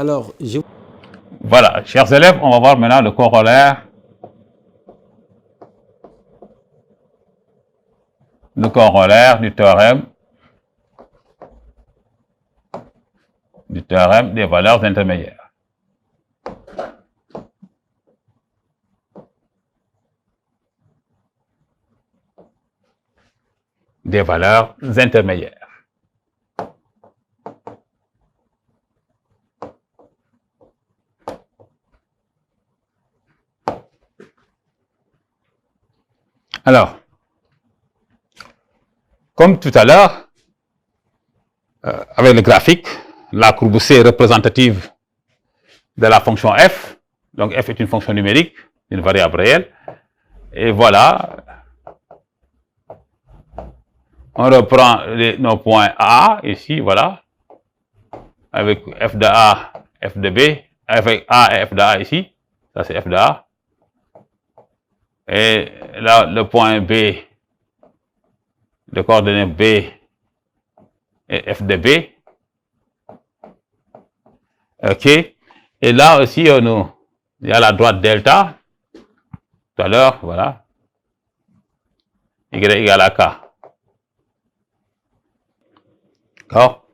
Alors, Voilà, chers élèves, on va voir maintenant le corollaire. Le corollaire du théorème des valeurs intermédiaires. Des valeurs intermédiaires. Alors, comme tout à l'heure, avec le graphique, la courbe C est représentative de la fonction f. Donc f est une fonction numérique, une variable réelle. Et voilà, on reprend nos points A ici, voilà, avec f de A, f de B, avec A et f de A ici, ça c'est f de A. Et là, le point B, de coordonnées B et f de B. OK. Et là aussi, il y a la droite delta. Tout à l'heure, voilà. Y égale à K. D'accord.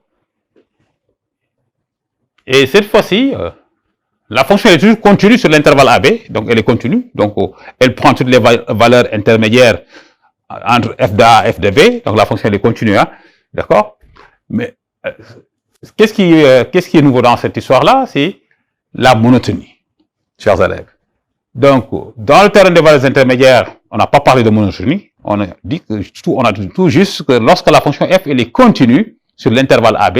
Et cette fois-ci, la fonction est toujours continue sur l'intervalle AB. Donc, elle est continue. Donc, elle prend toutes les valeurs intermédiaires entre f de A et f de B. Donc, la fonction elle est continue. Hein, d'accord. Mais qu'est-ce qui est nouveau dans cette histoire-là? C'est la monotonie, chers élèves. Donc, dans le théorème des valeurs intermédiaires, on n'a pas parlé de monotonie. On a dit tout juste que lorsque la fonction f elle est continue sur l'intervalle AB,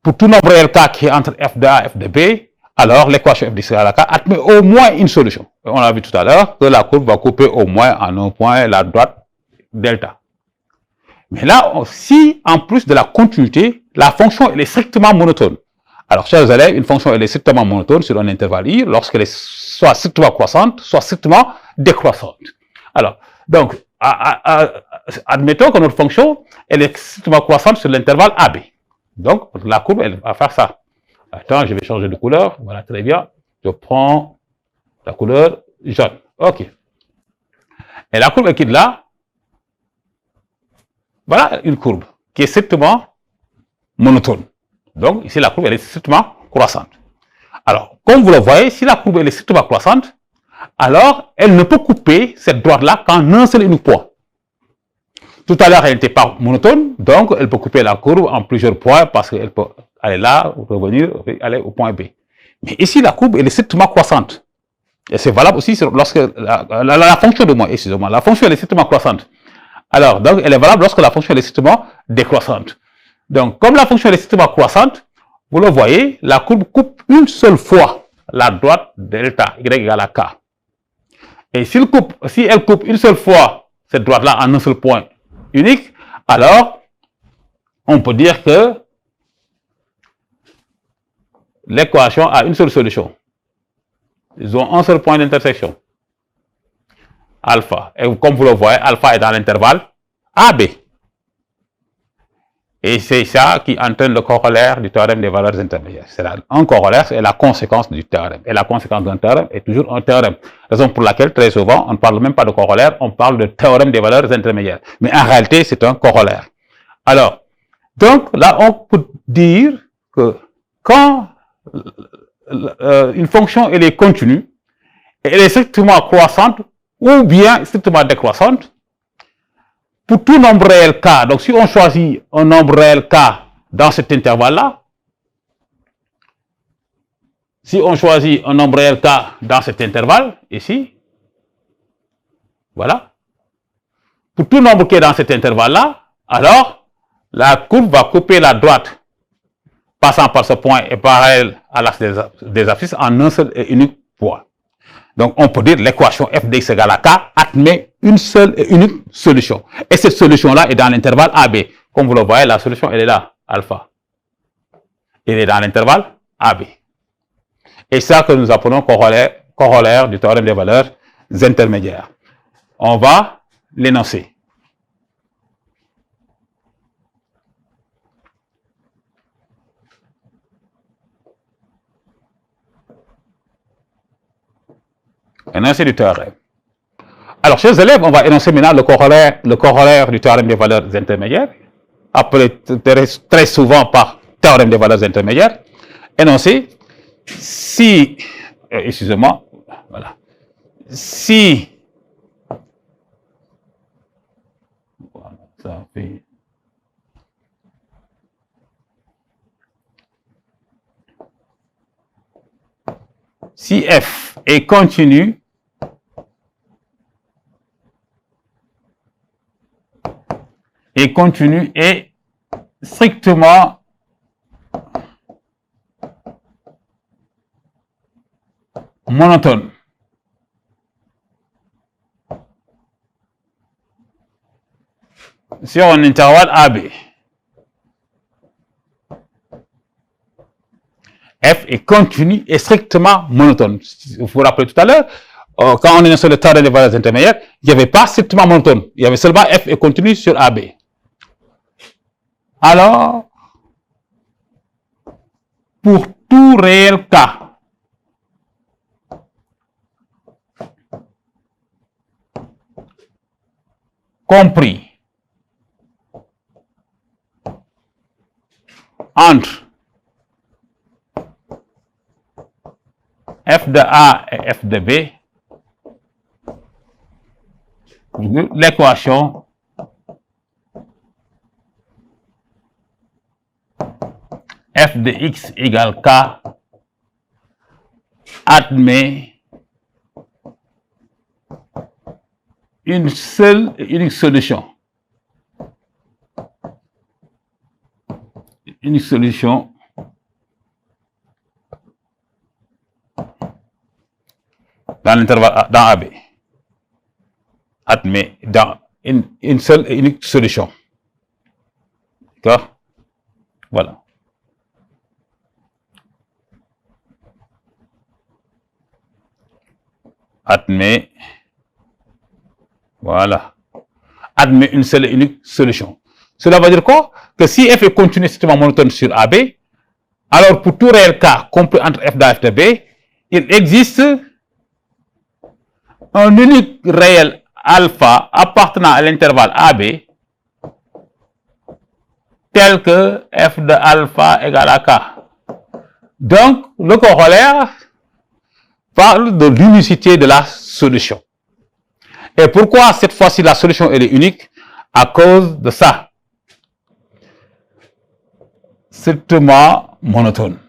pour tout nombre réel k qui est entre f de A et f de B, alors l'équation f de égale à k admet au moins une solution. On a vu tout à l'heure que la courbe va couper au moins en un point la droite delta. Mais là, si en plus de la continuité, la fonction elle est strictement monotone. Alors, chers élèves, une fonction elle est strictement monotone sur un intervalle i lorsqu'elle est soit strictement croissante, soit strictement décroissante. Alors, donc, admettons que notre fonction elle est strictement croissante sur l'intervalle AB. Donc, la courbe elle va faire ça. Attends, je vais changer de couleur. Voilà, très bien. Je prends la couleur jaune. OK. Et la courbe qui est là, voilà une courbe qui est strictement monotone. Donc, ici, la courbe elle est strictement croissante. Alors, comme vous le voyez, si la courbe elle est strictement croissante, alors elle ne peut couper cette droite-là qu'en un seul unique point. Tout à l'heure, elle n'était pas monotone, donc elle peut couper la courbe en plusieurs points parce qu'elle peut aller là, revenir, aller au point B. Mais ici, la courbe elle est strictement croissante. Et c'est valable aussi lorsque la fonction de moins, excusez-moi, la fonction elle est strictement croissante. Alors, donc, elle est valable lorsque la fonction est strictement décroissante. Donc, comme la fonction est strictement croissante, vous le voyez, la courbe coupe une seule fois la droite delta, y égale à k. Et si elle coupe une seule fois cette droite-là en un seul point unique, alors, on peut dire que l'équation a une seule solution. Ils ont un seul point d'intersection. Alpha. Et comme vous le voyez, alpha est dans l'intervalle AB. Et c'est ça qui entraîne le corollaire du théorème des valeurs intermédiaires. C'est un corollaire, c'est la conséquence du théorème. Et la conséquence d'un théorème est toujours un théorème. Raison pour laquelle, très souvent, on ne parle même pas de corollaire, on parle de théorème des valeurs intermédiaires. Mais en réalité, c'est un corollaire. Alors, donc là, on peut dire que quand une fonction elle est continue, elle est strictement croissante ou bien strictement décroissante, pour tout nombre réel k, donc si on choisit un nombre réel k dans cet intervalle-là, si on choisit un nombre réel k dans cet intervalle, ici, voilà, pour tout nombre qui est dans cet intervalle-là, alors la courbe va couper la droite passant par ce point et parallèle à l'axe des abscisses en un seul et unique point. Donc, on peut dire l'équation f de x égale à k admet une seule et unique solution. Et cette solution-là est dans l'intervalle AB. Comme vous le voyez, la solution, elle est là, alpha. Elle est dans l'intervalle AB. Et ça que nous appelons corollaire du théorème des valeurs intermédiaires. On va l'énoncer. Énoncé du théorème. Alors, chers élèves, on va énoncer maintenant le corollaire du théorème des valeurs intermédiaires, appelé très souvent par théorème des valeurs intermédiaires. Énoncé, si, excusez-moi, voilà, si, voilà, ça fait, si f est continu, et strictement monotone. Sur un intervalle AB. F est continu et strictement monotone. Vous vous rappelez tout à l'heure, quand on est sur le théorème des valeurs intermédiaires, il n'y avait pas strictement monotone. Il y avait seulement F est continu sur AB. Alors, pour tout réel cas, compris entre f de A et f de B, l'équation f de x égale k admet une seule et unique solution. Unique solution dans l'intervalle dans AB. Admet dans une seule et unique solution. D'accord? Voilà. Admet, voilà, admet une seule et unique solution. Cela veut dire quoi? Que si f est continu strictement monotone sur AB, alors pour tout réel cas compris entre f de A et f de B, il existe un unique réel alpha appartenant à l'intervalle AB tel que f de alpha égale à k. Donc, le corollaire parle de l'unicité de la solution. Et pourquoi cette fois-ci la solution elle est unique? À cause de ça. Strictement monotone.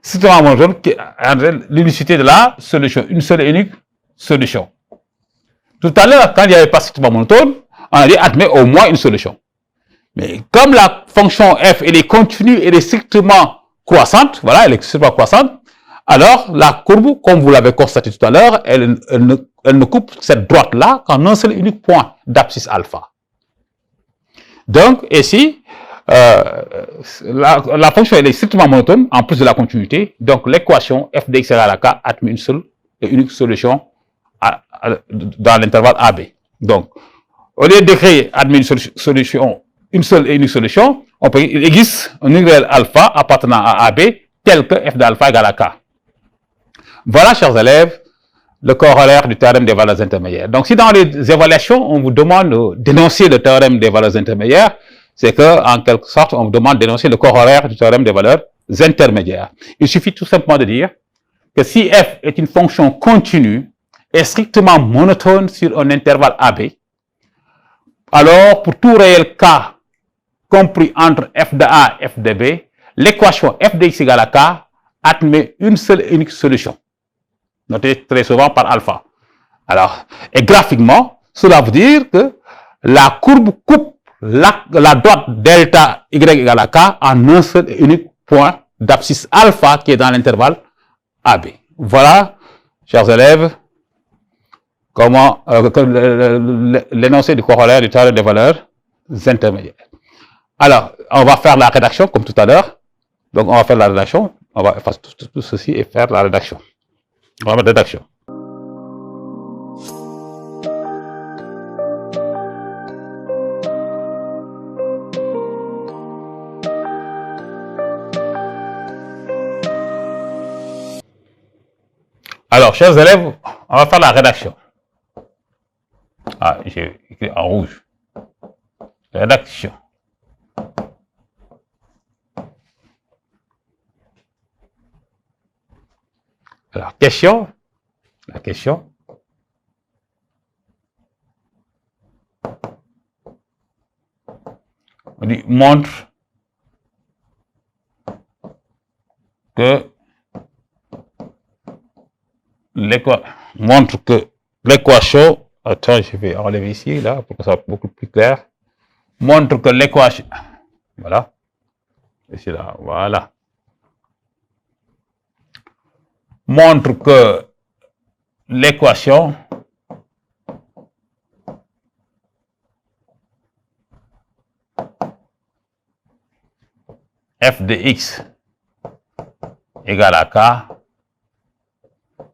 Strictement monotone qui est l'unicité de la solution. Une seule et unique solution. Tout à l'heure, quand il n'y avait pas strictement monotone, on a dit admet au moins une solution. Mais comme la fonction f elle est continue, elle est strictement croissante, voilà, elle est strictement croissante, alors la courbe, comme vous l'avez constaté tout à l'heure, elle ne coupe cette droite-là qu'en un seul et unique point d'abscisse alpha. Donc, ici, la fonction elle est strictement monotone, en plus de la continuité, donc l'équation f de x égale à k admet une seule et unique solution dans l'intervalle AB. Donc, au lieu d'écrire admet une solution, une seule et unique solution, on peut, il existe un unique réel alpha appartenant à AB tel que f de alpha égale à k. Voilà, chers élèves, le corollaire du théorème des valeurs intermédiaires. Donc, si dans les évaluations, on vous demande d'énoncer le théorème des valeurs intermédiaires, c'est que, en quelque sorte, on vous demande d'énoncer le corollaire du théorème des valeurs intermédiaires. Il suffit tout simplement de dire que si f est une fonction continue et strictement monotone sur un intervalle AB, alors pour tout réel k compris entre f de A et f de B, l'équation f de x égale à k admet une seule et unique solution, notée très souvent par alpha. Alors, et graphiquement, cela veut dire que la courbe coupe la droite delta y égale à k en un seul et unique point d'abscisse alpha qui est dans l'intervalle AB. Voilà, chers élèves, comment l'énoncé du corollaire du théorème des valeurs intermédiaires. Alors, on va faire la rédaction comme tout à l'heure. Donc, on va faire la rédaction. On va faire tout ceci et faire la rédaction. On va mettre rédaction. Alors, chers élèves, on va faire la rédaction. Ah, j'ai écrit en rouge. Rédaction. Alors, question. La question. On dit montre que l'équation, attends, je vais enlever ici, là, pour que ça soit beaucoup plus clair. Montre que l'équation, voilà, ici, là, voilà. Montre que l'équation f de x égale à k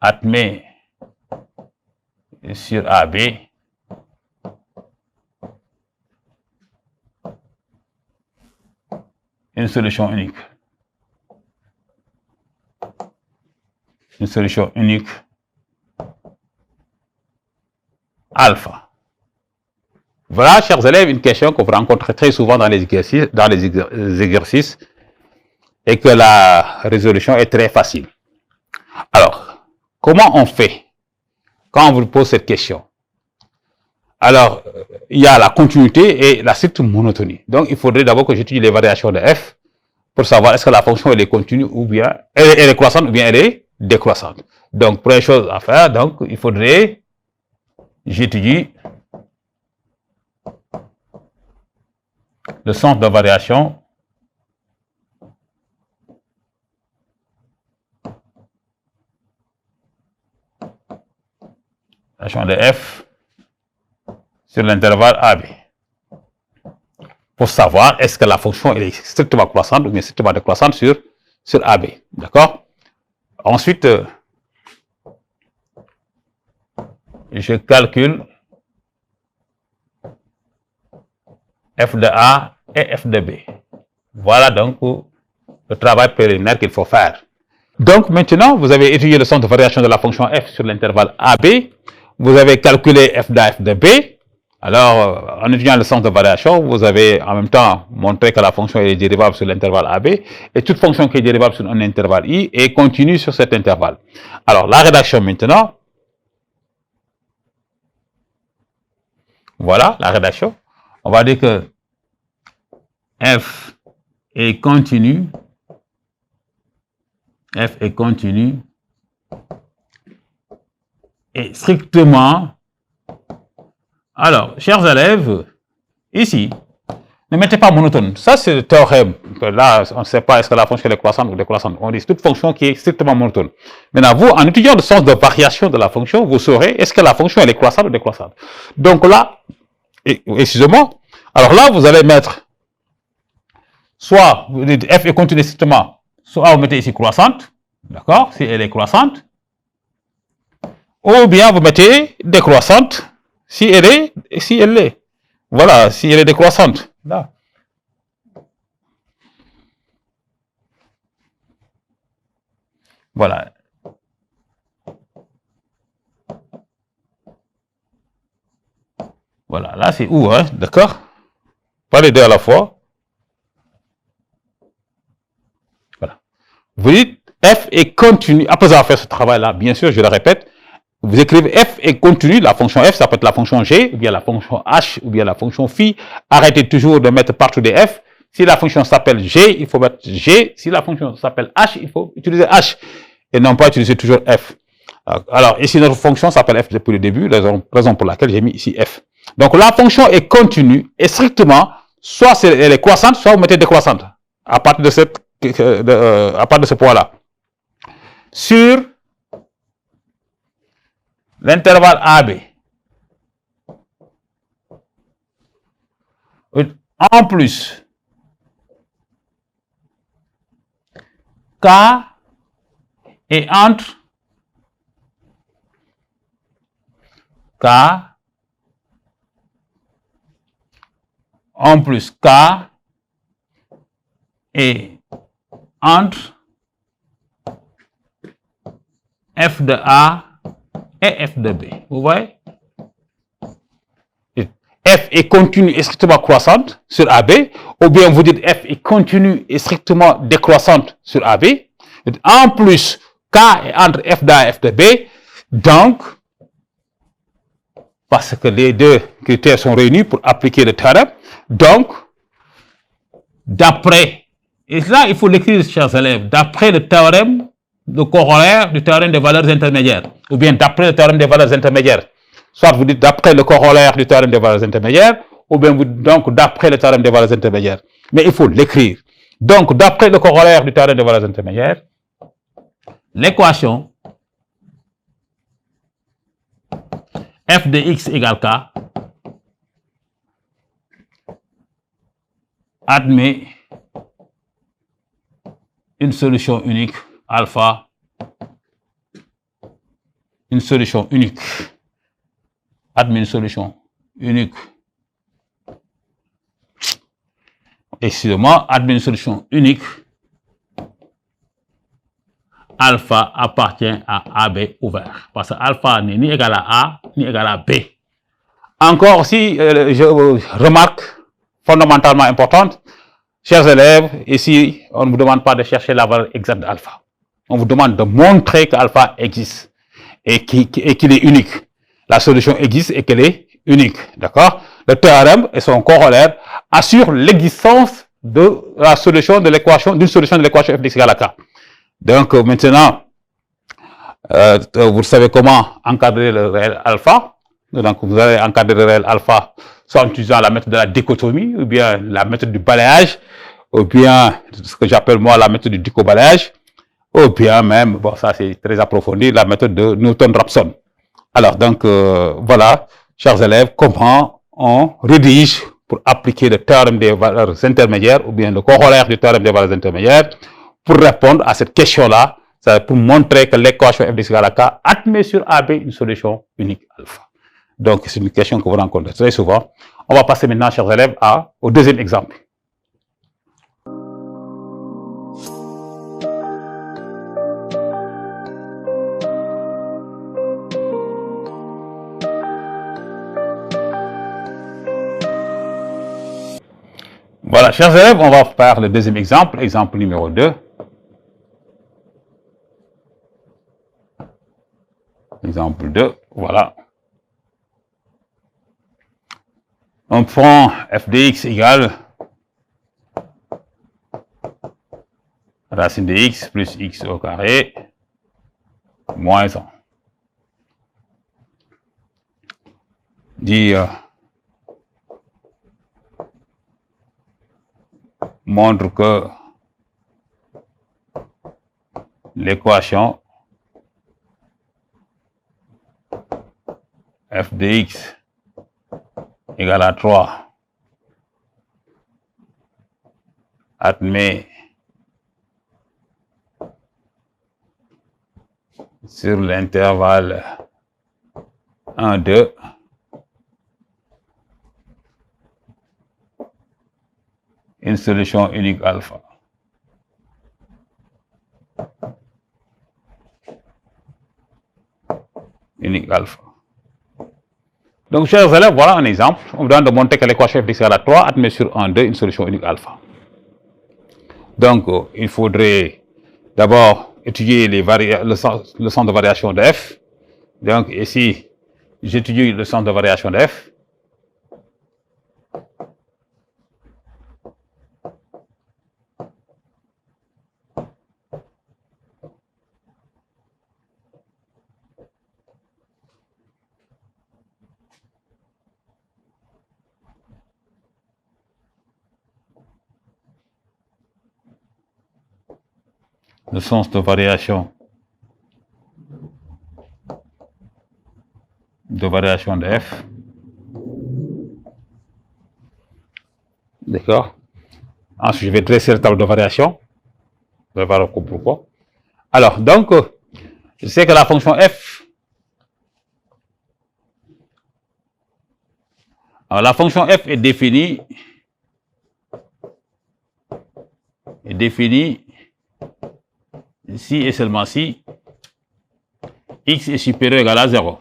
admet sur AB une solution unique. Une solution unique alpha. Voilà, chers élèves, une question que vous rencontrez très souvent dans les exercices et que la résolution est très facile. Alors, comment on fait quand on vous pose cette question? Alors, il y a la continuité et la stricte monotonie. Donc, il faudrait d'abord que j'étudie les variations de f pour savoir est-ce que la fonction elle est continue ou bien elle est croissante ou bien elle est décroissante. Donc, première chose à faire, donc, il faudrait j'étudie le sens de variation de f sur l'intervalle AB pour savoir est-ce que la fonction elle est strictement croissante ou bien strictement décroissante sur AB. D'accord? Ensuite, je calcule f de A et f de B. Voilà donc le travail préliminaire qu'il faut faire. Donc maintenant, vous avez étudié le sens de variation de la fonction f sur l'intervalle AB. Vous avez calculé f de A, f de B. Alors, en étudiant le sens de variation, vous avez en même temps montré que la fonction est dérivable sur l'intervalle AB et toute fonction qui est dérivable sur un intervalle I est continue sur cet intervalle. Alors, la rédaction maintenant. Voilà, la rédaction. On va dire que f est continue. F est continue et strictement. Alors, chers élèves, ici, ne mettez pas monotone. Ça, c'est le théorème. Là, on ne sait pas est-ce que la fonction est croissante ou décroissante. On dit toute fonction qui est strictement monotone. Maintenant, vous, en étudiant le sens de variation de la fonction, vous saurez est-ce que la fonction elle est croissante ou décroissante. Donc là, excusez-moi, alors là, vous allez mettre soit vous dites f est continue strictement, soit vous mettez ici croissante, d'accord, si elle est croissante, ou bien vous mettez décroissante si elle est. Voilà, si elle est décroissante. Là. Voilà. Voilà, là c'est où, hein, d'accord? Pas les deux à la fois. Voilà. Vous dites f est continue. Après avoir fait ce travail-là, bien sûr, je le répète, vous écrivez f est continue, la fonction f, ça peut être la fonction g, ou bien la fonction h, ou bien la fonction phi. Arrêtez toujours de mettre partout des f. Si la fonction s'appelle g, il faut mettre g. Si la fonction s'appelle h, il faut utiliser h. Et non pas utiliser toujours f. Alors, ici, notre fonction s'appelle f depuis le début, raison pour laquelle j'ai mis ici f. Donc, la fonction est continue et strictement, soit elle est croissante, soit vous mettez décroissante, à partir de ce point-là. Sur l'intervalle AB. En plus, K est entre K en plus K est entre f de A et f de B. Vous voyez? F est continue et strictement croissante sur AB, ou bien vous dites F est continue et strictement décroissante sur AB. En plus, K est entre f de A et f de B. Donc, parce que les deux critères sont réunis pour appliquer le théorème, donc, d'après, et là il faut l'écrire, chers élèves, d'après le théorème, le corollaire du théorème des valeurs intermédiaires, ou bien d'après le théorème des valeurs intermédiaires. Soit vous dites d'après le corollaire du théorème des valeurs intermédiaires, ou bien vous, donc d'après le théorème des valeurs intermédiaires. Mais il faut l'écrire. Donc, d'après le corollaire du théorème des valeurs intermédiaires, l'équation f de x égale k admet une solution unique alpha, une solution unique, admet une solution unique, excusez-moi, admet une solution unique, alpha appartient à AB ouvert, parce que alpha n'est ni égal à A, ni égal à B. Encore aussi, je remarque fondamentalement importante, chers élèves, ici, on ne vous demande pas de chercher la valeur exacte d'alpha. On vous demande de montrer qu'alpha existe et qu'il est unique. La solution existe et qu'elle est unique. D'accord? Le théorème et son corollaire assurent l'existence de la solution de l'équation, d'une solution de l'équation f de x égale à k. Donc, maintenant, vous savez comment encadrer le réel alpha. Donc, vous allez encadrer le réel alpha soit en utilisant la méthode de la dichotomie, ou bien la méthode du balayage, ou bien ce que j'appelle moi la méthode du dicobalayage, ou bien même, bon, ça c'est très approfondi, la méthode de Newton-Raphson. Alors, donc, voilà, chers élèves, comment on rédige pour appliquer le théorème des valeurs intermédiaires, ou bien le corollaire du théorème des valeurs intermédiaires, pour répondre à cette question-là, pour montrer que l'équation f de x égale à k admet sur AB une solution unique alpha. Donc, c'est une question que vous rencontrez très souvent. On va passer maintenant, chers élèves, au deuxième exemple. Voilà, chers élèves, on va faire le deuxième exemple, exemple numéro 2. Exemple 2, voilà. On prend f de x égale racine de x plus x au carré moins 1. Dit montre que l'équation f de x égale à 3 admet sur l'intervalle 1, 2 une solution unique alpha. Unique alpha. Donc, chers élèves, voilà un exemple. On vous demande de montrer que l'équation f de x égale à 3 admet sur 1, 2 une solution unique alpha. Donc, il faudrait d'abord étudier le sens de variation de f. Donc, ici, j'étudie le sens de variation de f. Le sens de variation de f. D'accord. Ensuite, je vais dresser le tableau de variation. Vous allez voir pourquoi. Alors, donc, je sais que la fonction f. Alors, la fonction f est définie si et seulement si x est supérieur ou égal à 0.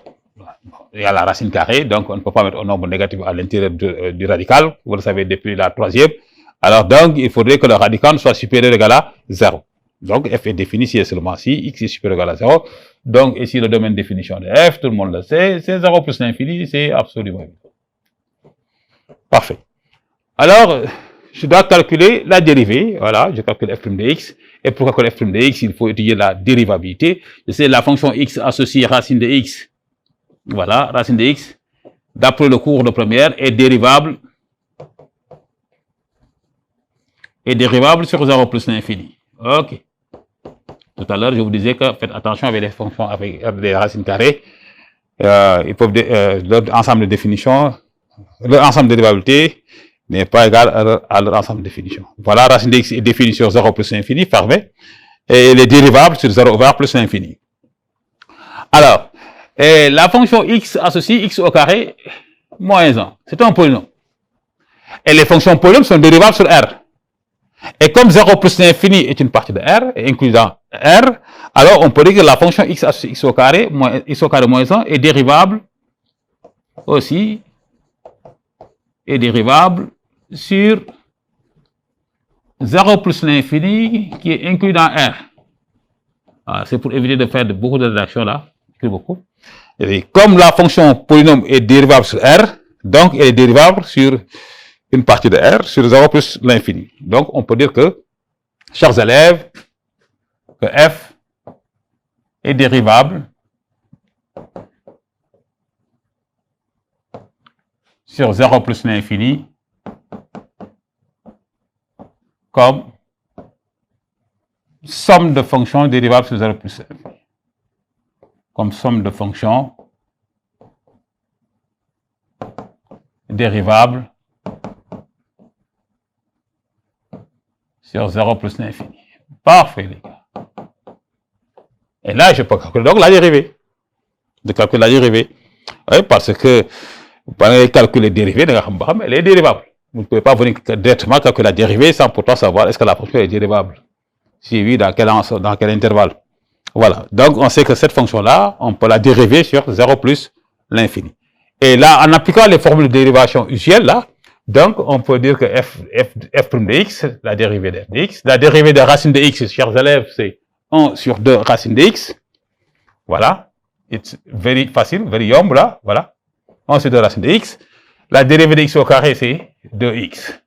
Il y a la racine carrée, donc on ne peut pas mettre un nombre négatif à l'intérieur du radical, vous le savez depuis la troisième. Alors donc, il faudrait que le radical soit supérieur ou égal à 0. Donc, f est défini si et seulement si x est supérieur ou égal à 0. Donc, ici, le domaine de définition de f, tout le monde le sait, c'est 0 plus l'infini, c'est absolument évident. Parfait. Alors, je dois calculer la dérivée. Voilà, je calcule f' de x. Et pour calculer f' de x, il faut étudier la dérivabilité. C'est la fonction x associée racine de x. Voilà, racine de x, d'après le cours de première, est dérivable sur 0 plus l'infini. OK. Tout à l'heure, je vous disais que faites attention avec les fonctions avec des racines carrées. Ils peuvent l'ensemble de définitions, l'ensemble de dérivabilité n'est pas égal à leur ensemble de définitions. Voilà, racine de x est définie sur 0 plus l'infini, parfait. Et elle est dérivable sur 0 over plus l'infini. Alors, la fonction x associée x au carré moins 1, c'est un polynôme. Et les fonctions polynômes sont dérivables sur R. Et comme 0 plus l'infini est une partie de R, inclus dans R, alors on peut dire que la fonction x associée x au carré moins 1 est dérivable aussi, est dérivable sur 0 plus l'infini qui est inclus dans R. C'est pour éviter de faire beaucoup de rédactions là, beaucoup. Et comme la fonction polynôme est dérivable sur R, donc elle est dérivable sur une partie de R sur 0 plus l'infini. Donc on peut dire que, chers élèves, que f est dérivable sur 0 plus l'infini comme somme de fonctions dérivables sur 0 plus l'infini. Comme somme de fonctions dérivables sur 0 plus l'infini. Parfait, les gars. Et là, je peux calculer donc la dérivée. De calculer la dérivée. Oui, parce que vous pouvez calculer la dérivée, elle est dérivable. Vous ne pouvez pas venir directement calculer la dérivée sans pourtant savoir est-ce que la fonction est dérivable. Si oui, dans quel intervalle. Voilà. Donc, on sait que cette fonction-là, on peut la dériver sur 0 plus l'infini. Et là, en appliquant les formules de dérivation usuelles, là, donc, on peut dire que f' de x, la dérivée de f de x, la dérivée de racine de x, chers élèves, c'est 1 sur 2 racine de x. Voilà. It's very facile, very yomb, là. Voilà. 1 sur 2 racine de x. La dérivée de x au carré, c'est 2x.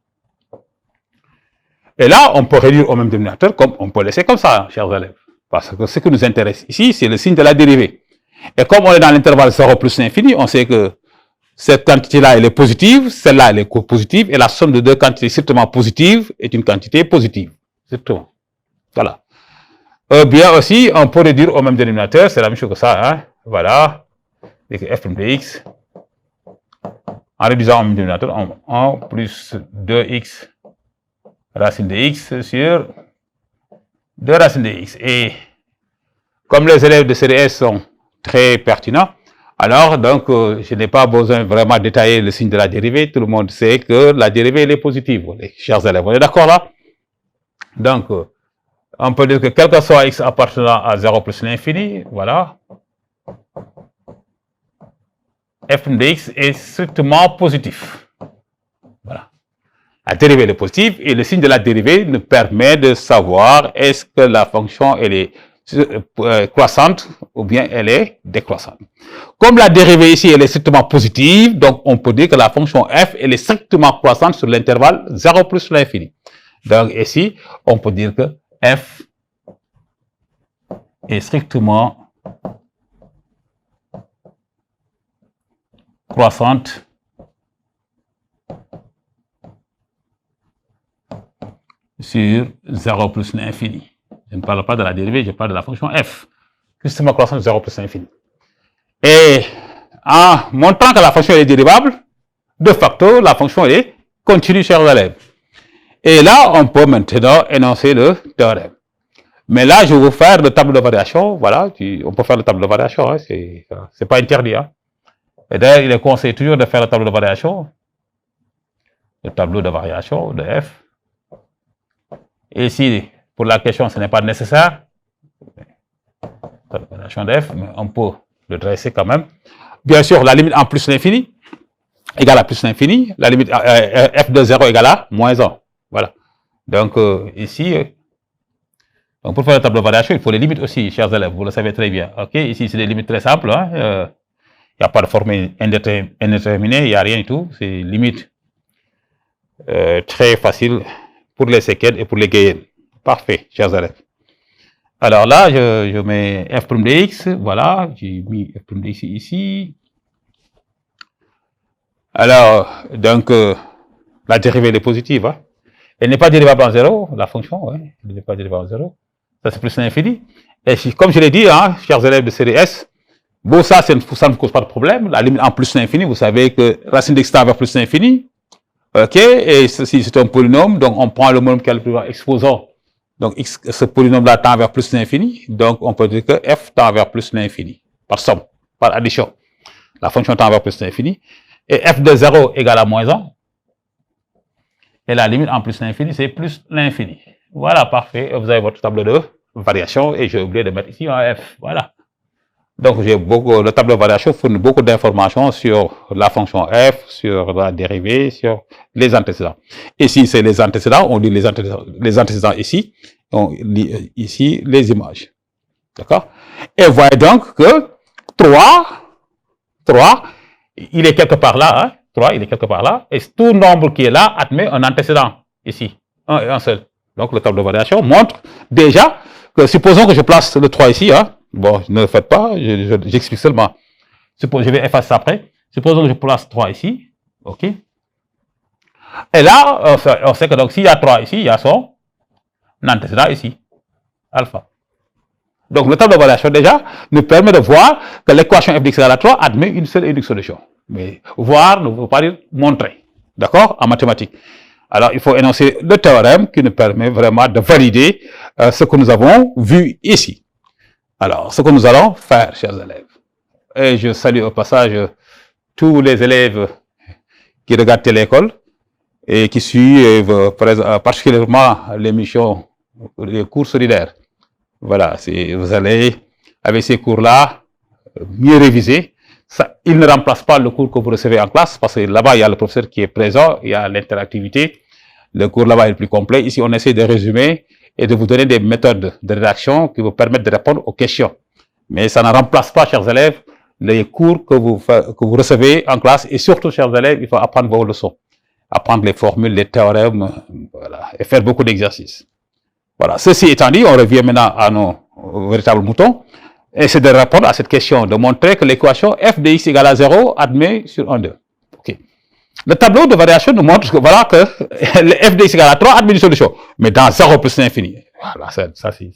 Et là, on peut réduire au même dénominateur, comme on peut laisser comme ça, chers élèves. Parce que ce qui nous intéresse ici, c'est le signe de la dérivée. Et comme on est dans l'intervalle 0 plus l'infini, on sait que cette quantité-là, elle est positive, celle-là, elle est positive, et la somme de deux quantités strictement positives est une quantité positive. Strictement. Voilà. Bien aussi, on peut réduire au même dénominateur, c'est la même chose que ça, hein. Voilà. Et que f' de x, en réduisant au même dénominateur, 1 plus 2x racine de x sur 2 racines de x. Et comme les élèves de série S sont très pertinents, alors donc je n'ai pas besoin vraiment de détailler le signe de la dérivée. Tout le monde sait que la dérivée elle est positive, les chers élèves. On est d'accord là? Donc on peut dire que quel que soit x appartenant à 0 plus l'infini, voilà, f de x est strictement positif. Voilà. La dérivée est positive et le signe de la dérivée nous permet de savoir est-ce que la fonction elle est croissante ou bien elle est décroissante. Comme la dérivée ici elle est strictement positive, donc on peut dire que la fonction f elle est strictement croissante sur l'intervalle 0 plus l'infini. Donc ici, on peut dire que f est strictement croissante sur 0 plus l'infini. Je ne parle pas de la dérivée, je parle de la fonction f, strictement croissante sur 0 plus l'infini. Et en montrant que la fonction est dérivable, de facto, la fonction est continue, chers élèves. Et là, on peut maintenant énoncer le théorème. Mais là, je vais vous faire le tableau de variation. Voilà, on peut faire le tableau de variation, hein, c'est pas interdit. Hein. Et d'ailleurs, il est conseillé toujours de faire le tableau de variation. Le tableau de variation de f. Et si pour la question, ce n'est pas nécessaire, tableau de variation de f, mais on peut le dresser quand même. Bien sûr, la limite en plus l'infini égale à plus l'infini, la limite f de 0 égale à moins 1. Voilà. Donc, ici, donc pour faire le tableau de variation, il faut les limites aussi, chers élèves, vous le savez très bien. Ok, ici, c'est des limites très simples. Il n'y a pas de formule indéterminée, il n'y a rien du tout. C'est limite très facile pour les séquelles et pour les gayennes. Parfait, chers élèves. Alors là, je mets f' de x, voilà, j'ai mis f' de x ici. Alors, donc, la dérivée elle est positive. Hein. Elle n'est pas dérivable en 0, la fonction, ouais, elle n'est pas dérivable en 0. Ça, c'est plus l'infini. Et comme je l'ai dit, hein, chers élèves de série S, bon, ça ne cause pas de problème. La limite en plus l'infini, vous savez que racine de x tend vers plus l'infini. OK, et ceci, c'est un polynôme, donc on prend le polynôme qui a le plus grand exposant. Donc, ce polynôme-là tend vers plus l'infini. Donc, on peut dire que f tend vers plus l'infini, par somme, par addition. La fonction tend vers plus l'infini. Et f de 0 égale à moins 1. Et la limite en plus l'infini, c'est plus l'infini. Voilà, parfait. Vous avez votre tableau de variation et j'ai oublié de mettre ici un f. Voilà. Donc, le tableau de variation fournit beaucoup d'informations sur la fonction f, sur la dérivée, sur les antécédents. Ici, c'est les antécédents. On lit les antécédents ici. On lit ici les images. D'accord? Et vous voyez donc que 3, il est quelque part là. Hein? 3, il est quelque part là. Et tout nombre qui est là admet un antécédent ici. Un et un seul. Donc, le tableau de variation montre déjà que, supposons que je place le 3 ici, hein, bon, ne le faites pas, j'explique seulement. Je vais effacer ça après. Supposons que je place 3 ici. OK. Et là, on sait que donc s'il y a 3 ici, il y a son antécédent ici. Alpha. Donc, le tableau de variation déjà nous permet de voir que l'équation f de x égale à 3 admet une seule et unique solution. Mais voir ne veut pas dire montrer. D'accord? En mathématiques. Alors, il faut énoncer le théorème qui nous permet vraiment de valider ce que nous avons vu ici. Alors, ce que nous allons faire, chers élèves. Et je salue au passage tous les élèves qui regardent Télécole et qui suivent particulièrement l'émission, les cours solidaires. Voilà, vous allez, avec ces cours-là, mieux réviser. Ça, il ne remplace pas le cours que vous recevez en classe, parce que là-bas, il y a le professeur qui est présent, il y a l'interactivité. Le cours là-bas est plus complet. Ici, on essaie de résumer et de vous donner des méthodes de rédaction qui vous permettent de répondre aux questions. Mais ça ne remplace pas, chers élèves, les cours que vous recevez en classe. Et surtout, chers élèves, il faut apprendre vos leçons, apprendre les formules, les théorèmes, voilà, et faire beaucoup d'exercices. Voilà. Ceci étant dit, on revient maintenant à nos véritables moutons. Et c'est de répondre à cette question, de montrer que l'équation f de x égale à 0 admet sur 1, 2. Okay. Le tableau de variation nous montre que, voilà, que le f de x égale à 3 admet une solution. Mais dans 0 plus l'infini. Voilà, ça c'est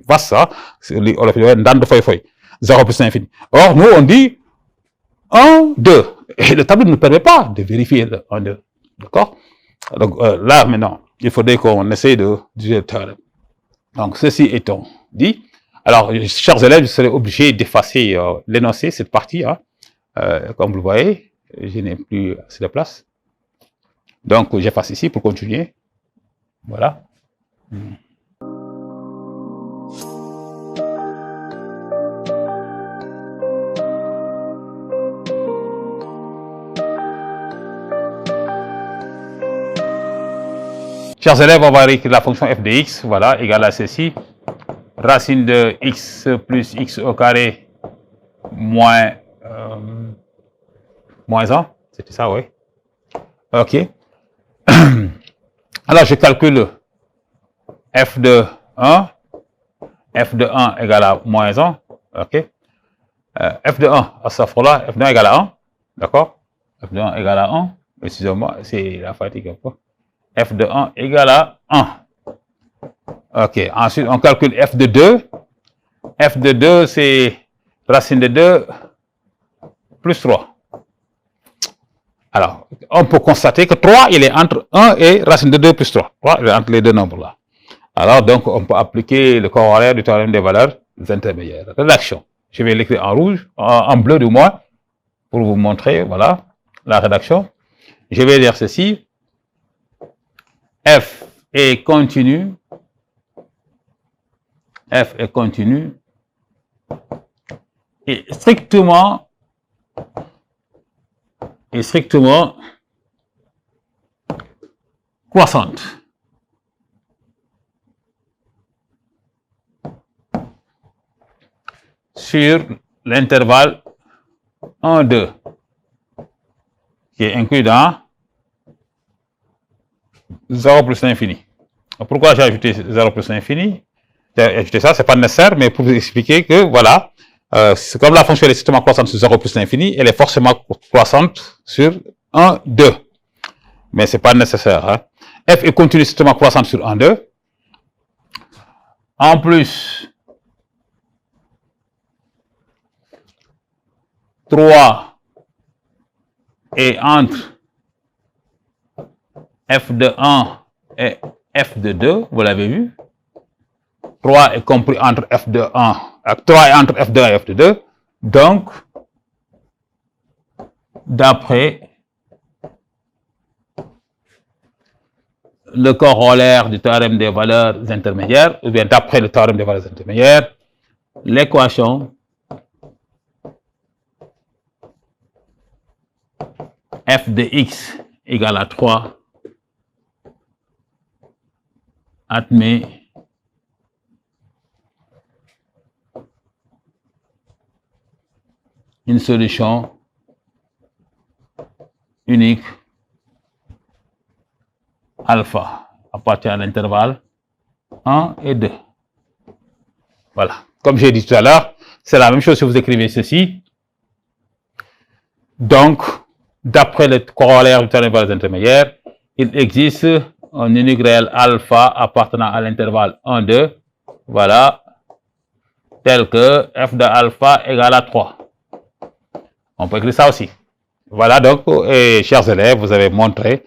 vaste, ça. On l'a fait dans de foy. 0 plus l'infini. Or, nous, on dit 1, 2. Et le tableau ne nous permet pas de vérifier le 1, 2. D'accord? Donc, là, maintenant, il faudrait qu'on essaye de dire le théorème. Donc, ceci étant dit, alors, chers élèves, je serai obligé d'effacer l'énoncé, cette partie. Hein. Comme vous le voyez, je n'ai plus assez de place. Donc, j'efface ici pour continuer. Voilà. Chers élèves, on va réécrire la fonction f de x, voilà, égale à ceci. Racine de x plus x au carré moins 1. C'était ça, oui. OK. Alors, je calcule f de 1. F de 1 égale à moins 1. OK. F de 1, à ce fois-là, f de 1 égale à 1. D'accord. F de 1 égale à 1. Excusez-moi, c'est la fatigue un peu. F de 1 égale à 1. OK. Ensuite, on calcule f de 2. F de 2, c'est racine de 2 plus 3. Alors, on peut constater que 3, il est entre 1 et racine de 2 plus 3. 3, il est entre les deux nombres-là. Alors, donc, on peut appliquer le corollaire du théorème des valeurs intermédiaires. Rédaction. Je vais l'écrire en rouge, en bleu du moins, pour vous montrer, voilà, la rédaction. Je vais dire ceci. F est continu. F est continu est strictement croissante. Sur l'intervalle 1, 2, qui est inclus dans 0 plus l'infini. Pourquoi j'ai ajouté 0 plus l'infini? J'ai ajouté ça, c'est pas nécessaire, mais pour vous expliquer que, voilà, c'est comme la fonction est strictement croissante sur 0 plus l'infini, elle est forcément croissante sur 1, 2. Mais c'est pas nécessaire. Hein. F est continue strictement croissante sur 1, 2. En plus, 3 est entre f de 1 et f de 2, vous l'avez vu. 3 est compris entre f de 1, 3 est entre f de 1 et f de 2. Donc, d'après le corollaire du théorème des valeurs intermédiaires, ou bien d'après le théorème des valeurs intermédiaires, l'équation f de x égale à 3 admet une solution unique alpha appartient à l'intervalle 1 et 2. Voilà. Comme j'ai dit tout à l'heure, c'est la même chose si vous écrivez ceci. Donc, d'après le corollaire du théorème des valeurs intermédiaires, il existe un unique réel alpha appartenant à l'intervalle 1, 2, voilà, tel que f de alpha égale à 3. On peut écrire ça aussi. Voilà donc, chers élèves, vous avez montré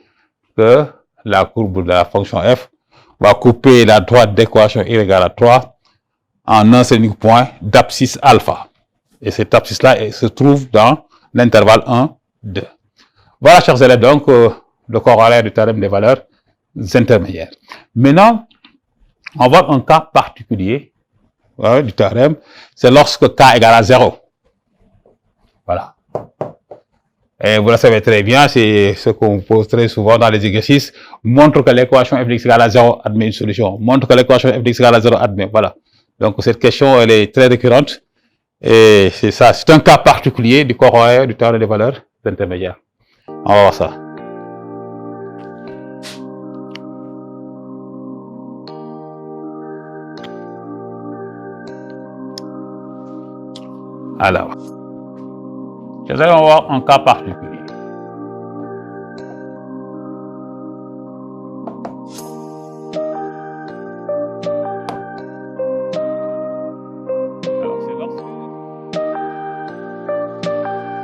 que la courbe de la fonction f va couper la droite d'équation y égale à 3 en un seul unique point d'abscisse alpha. Et cette abscisse-là se trouve dans l'intervalle 1, 2. Voilà, chers élèves, donc, le corollaire du théorème des valeurs intermédiaires. Maintenant, on va voir un cas particulier du théorème, c'est lorsque k égale à 0. Voilà. Et vous le savez très bien, c'est ce qu'on pose très souvent dans les exercices. Montre que l'équation f de x égale à 0 admet une solution. Montre que l'équation f de x égale à 0 admet. Voilà. Donc, cette question, elle est très récurrente. Et c'est ça, c'est un cas particulier du corollaire du théorème des valeurs intermédiaires. On va voir ça. Alors, on va voir un cas particulier.